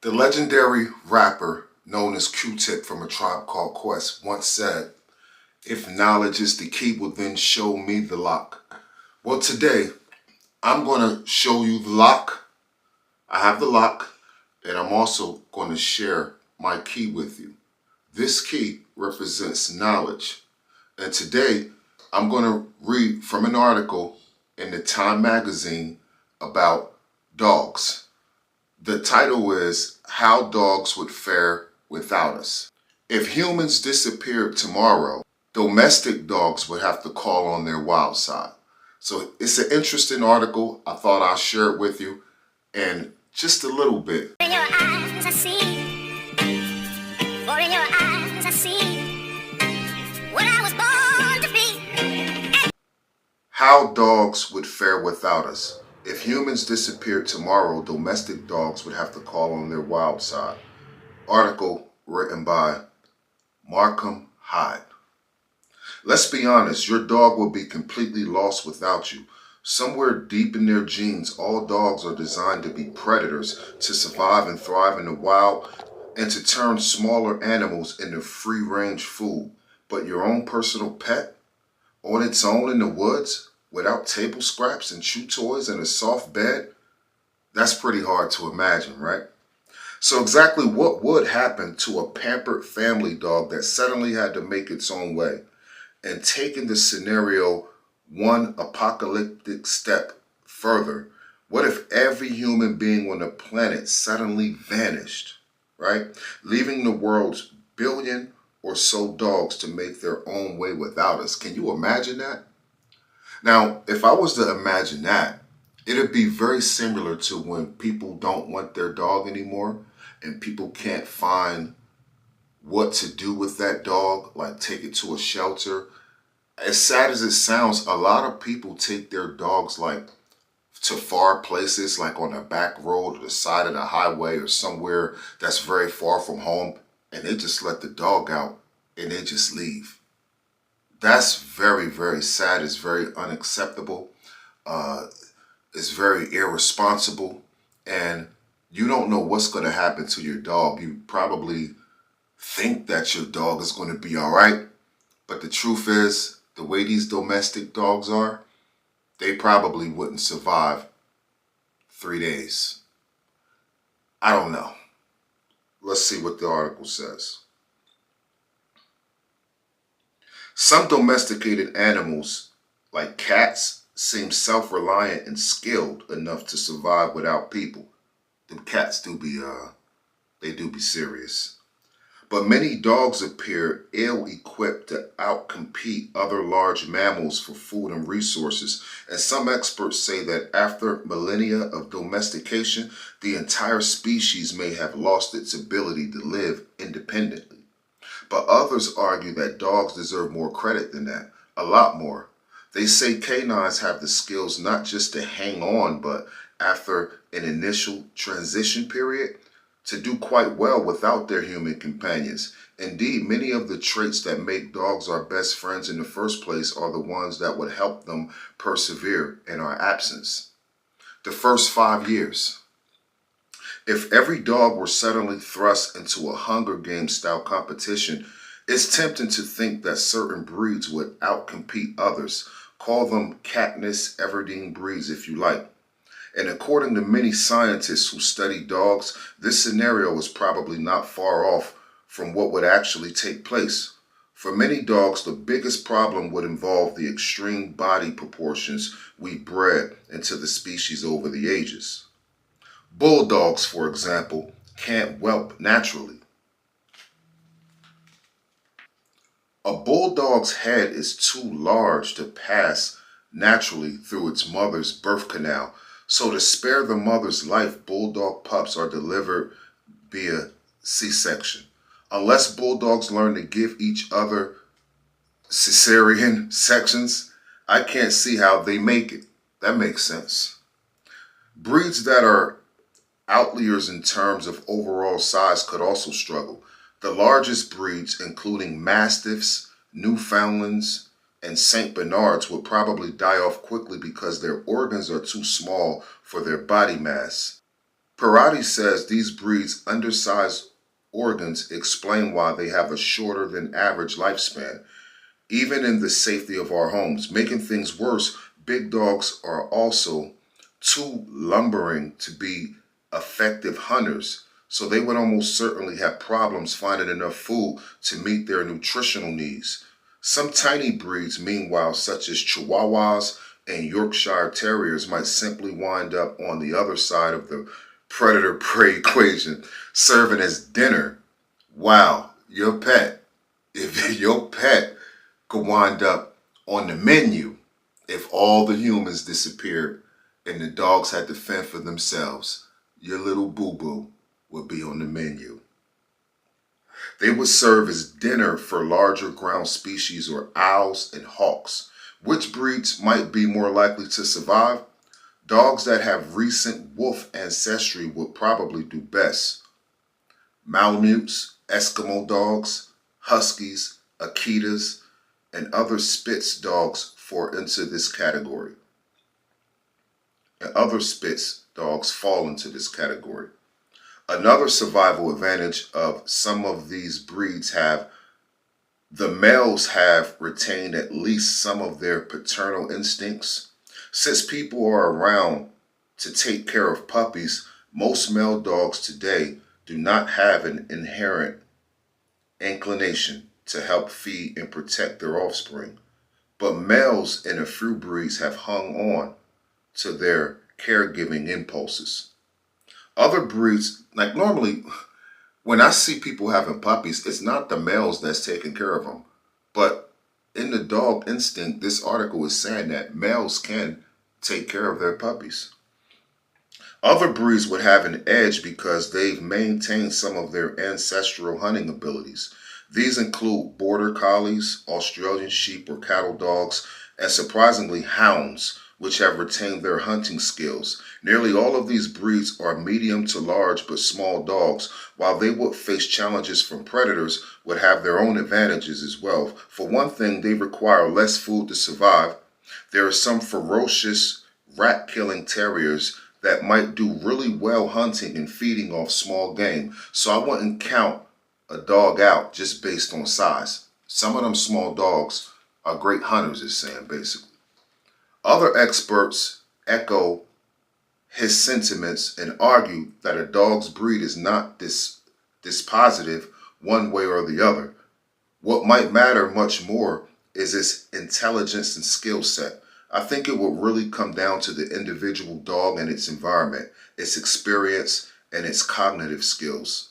The legendary rapper known as Q-Tip from A Tribe Called Quest once said, "If knowledge is the key, well then show me the lock." Well, today I'm going to show you the lock. I have the lock, and I'm also going to share my key with you. This key represents knowledge. And today I'm going to read from an article in the Time magazine about dogs. The title is How Dogs Would Fare Without Us. If humans disappeared tomorrow, domestic dogs would have to call on their wild side. So it's an interesting article. I thought I'd share it with you. And just a little bit. In your eyes I see, for in your eyes I see what I was born to be. How dogs would fare without us. If humans disappeared tomorrow, domestic dogs would have to call on their wild side. Article written by Markham Hyde. Let's be honest, your dog will be completely lost without you. Somewhere deep in their genes, all dogs are designed to be predators, to survive and thrive in the wild, and to turn smaller animals into free-range food. But your own personal pet, on its own in the woods, without table scraps and chew toys and a soft bed, that's pretty hard to imagine, right? So exactly what would happen to a pampered family dog that suddenly had to make its own way? And taking the scenario one apocalyptic step further, what if every human being on the planet suddenly vanished, right? Leaving the world's billion or so dogs to make their own way without us. Can you imagine that? Now, if I was to imagine that, it'd be very similar to when people don't want their dog anymore and people can't find what to do with that dog, like take it to a shelter. As sad as it sounds, a lot of people take their dogs like to far places, like on a back road or the side of the highway or somewhere that's very far from home, and they just let the dog out and they just leave. That's very, very sad. It's very unacceptable. Uh, it's very irresponsible. And you don't know what's going to happen to your dog. You probably think that your dog is going to be all right. But the truth is, the way these domestic dogs are, they probably wouldn't survive 3 days. I don't know. Let's see what the article says. Some domesticated animals, like cats, seem self-reliant and skilled enough to survive without people. Them cats they do be serious. But many dogs appear ill-equipped to outcompete other large mammals for food and resources, and some experts say that after millennia of domestication, the entire species may have lost its ability to live independently. But others argue that dogs deserve more credit than that, a lot more. They say canines have the skills not just to hang on, but after an initial transition period, to do quite well without their human companions. Indeed, many of the traits that make dogs our best friends in the first place are the ones that would help them persevere in our absence. The first 5 years. If every dog were suddenly thrust into a Hunger Games style competition, it's tempting to think that certain breeds would outcompete others. Call them Katniss Everdeen breeds if you like. And according to many scientists who study dogs, this scenario is probably not far off from what would actually take place. For many dogs, the biggest problem would involve the extreme body proportions we bred into the species over the ages. Bulldogs, for example, can't whelp naturally. A bulldog's head is too large to pass naturally through its mother's birth canal, so to spare the mother's life, bulldog pups are delivered via C-section. Unless bulldogs learn to give each other cesarean sections, I can't see how they make it. That makes sense. Breeds that are outliers in terms of overall size could also struggle. The largest breeds, including Mastiffs, Newfoundlands, and St. Bernards, would probably die off quickly because their organs are too small for their body mass. Perotti says these breeds' undersized organs explain why they have a shorter than average lifespan, even in the safety of our homes. Making things worse, big dogs are also too lumbering to be effective hunters, so they would almost certainly have problems finding enough food to meet their nutritional needs. Some tiny breeds, meanwhile, such as Chihuahuas and Yorkshire Terriers, might simply wind up on the other side of the predator prey equation, serving as dinner. Wow, your pet. If your pet could wind up on the menu if all the humans disappeared and the dogs had to fend for themselves, your little boo-boo would be on the menu. They would serve as dinner for larger ground species or owls and hawks. Which breeds might be more likely to survive? Dogs that have recent wolf ancestry would probably do best. Malamutes, Eskimo dogs, Huskies, Akitas, and other Spitz dogs fall into this category. And other Spitz dogs fall into this category. Another survival advantage of some of these breeds have the males have retained at least some of their paternal instincts. Since people are around to take care of puppies, most male dogs today do not have an inherent inclination to help feed and protect their offspring. But males in a few breeds have hung on to their caregiving impulses. Other breeds, like normally, when I see people having puppies, it's not the males that's taking care of them. But in the dog instinct, this article is saying that males can take care of their puppies. Other breeds would have an edge because they've maintained some of their ancestral hunting abilities. These include border collies, Australian sheep or cattle dogs, and surprisingly hounds, which have retained their hunting skills. Nearly all of these breeds are medium to large but small dogs. While they would face challenges from predators, would have their own advantages as well. For one thing, they require less food to survive. There are some ferocious rat-killing terriers that might do really well hunting and feeding off small game. So I wouldn't count a dog out just based on size. Some of them small dogs are great hunters, it's saying basically. Other experts echo his sentiments and argue that a dog's breed is not dispositive one way or the other. What might matter much more is its intelligence and skill set. I think it will really come down to the individual dog and its environment, its experience, and its cognitive skills.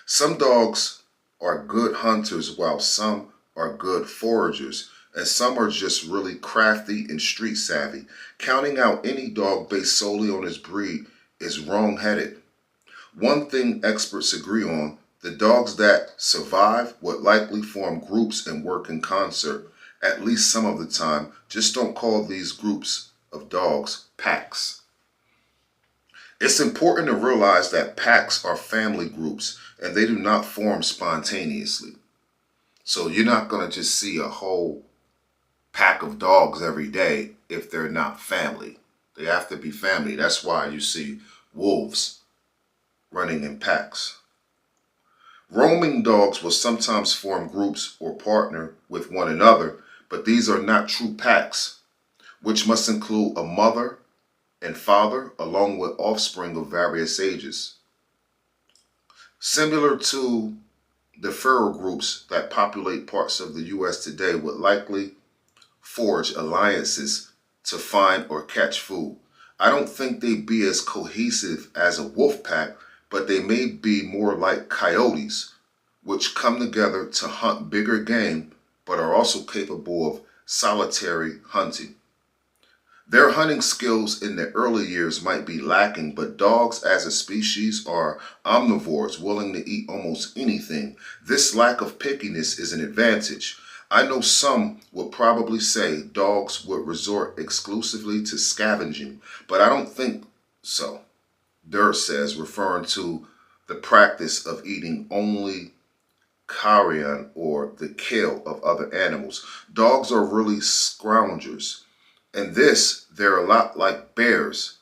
Some dogs are good hunters while some are good foragers, and some are just really crafty and street savvy. Counting out any dog based solely on his breed is wrong-headed. One thing experts agree on, the dogs that survive would likely form groups and work in concert, at least some of the time. Just don't call these groups of dogs packs. It's important to realize that packs are family groups and they do not form spontaneously. So you're not going to just see a whole pack of dogs every day if they're not family. They have to be family. That's why you see wolves running in packs. Roaming dogs will sometimes form groups or partner with one another, but these are not true packs, which must include a mother and father along with offspring of various ages. Similar to the feral groups that populate parts of the U.S. today would likely forge alliances to find or catch food. I don't think they'd be as cohesive as a wolf pack, but they may be more like coyotes, which come together to hunt bigger game, but are also capable of solitary hunting. Their hunting skills in the early years might be lacking, but dogs as a species are omnivores willing to eat almost anything. This lack of pickiness is an advantage. I know some would probably say dogs would resort exclusively to scavenging, but I don't think so. Durr says, referring to the practice of eating only carrion or the kill of other animals. Dogs are really scroungers. And this, they're a lot like bears,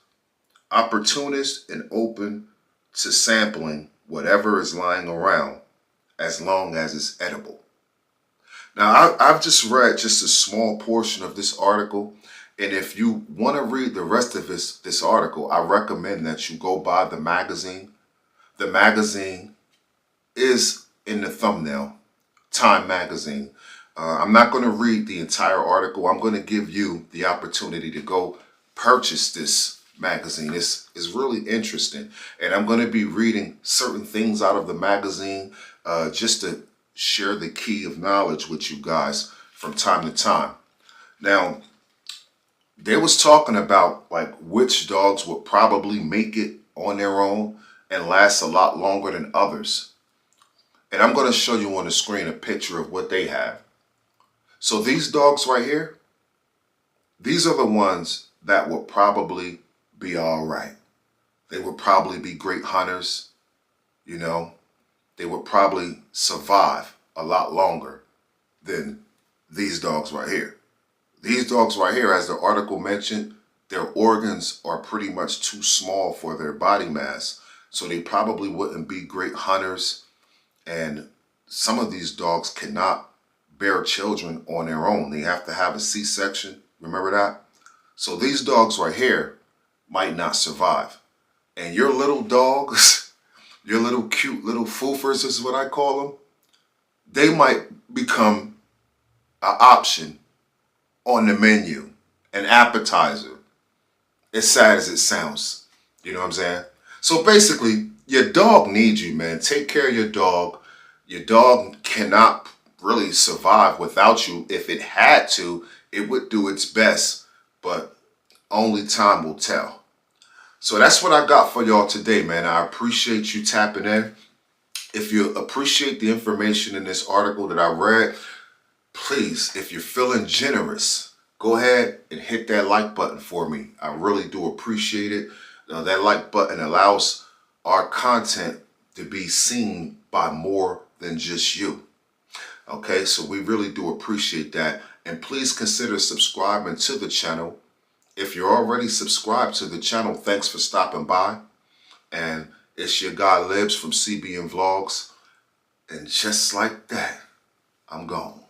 opportunist and open to sampling whatever is lying around as long as it's edible. Now, I've just read just a small portion of this article, and if you want to read the rest of this article, I recommend that you go buy the magazine. The magazine is in the thumbnail, Time Magazine. I'm not going to read the entire article. I'm going to give you the opportunity to go purchase this magazine. It's really interesting, and I'm going to be reading certain things out of the magazine just to share the key of knowledge with you guys from time to time. Now, they was talking about like which dogs would probably make it on their own and last a lot longer than others. And I'm going to show you on the screen a picture of what they have. So these dogs right here, these are the ones that would probably be all right. They would probably be great hunters, you know. They would probably survive a lot longer than these dogs right here. These dogs right here, as the article mentioned, their organs are pretty much too small for their body mass. So they probably wouldn't be great hunters. And some of these dogs cannot bear children on their own. They have to have a C-section. Remember that? So these dogs right here might not survive. And your little dogs, your little cute little foofers is what I call them, they might become an option on the menu, an appetizer. As sad as it sounds. You know what I'm saying? So basically, your dog needs you, man. Take care of your dog. Your dog cannot really survive without you. If it had to, it would do its best, but only time will tell. So that's what I got for y'all today, man. I appreciate you tapping in. If you appreciate the information in this article that I read, please, if you're feeling generous, go ahead and hit that like button for me. I really do appreciate it. That like button allows our content to be seen by more than just you. Okay, so we really do appreciate that. And please consider subscribing to the channel. If you're already subscribed to the channel, thanks for stopping by. And it's your guy Libs from CBN Vlogs. And just like that, I'm gone.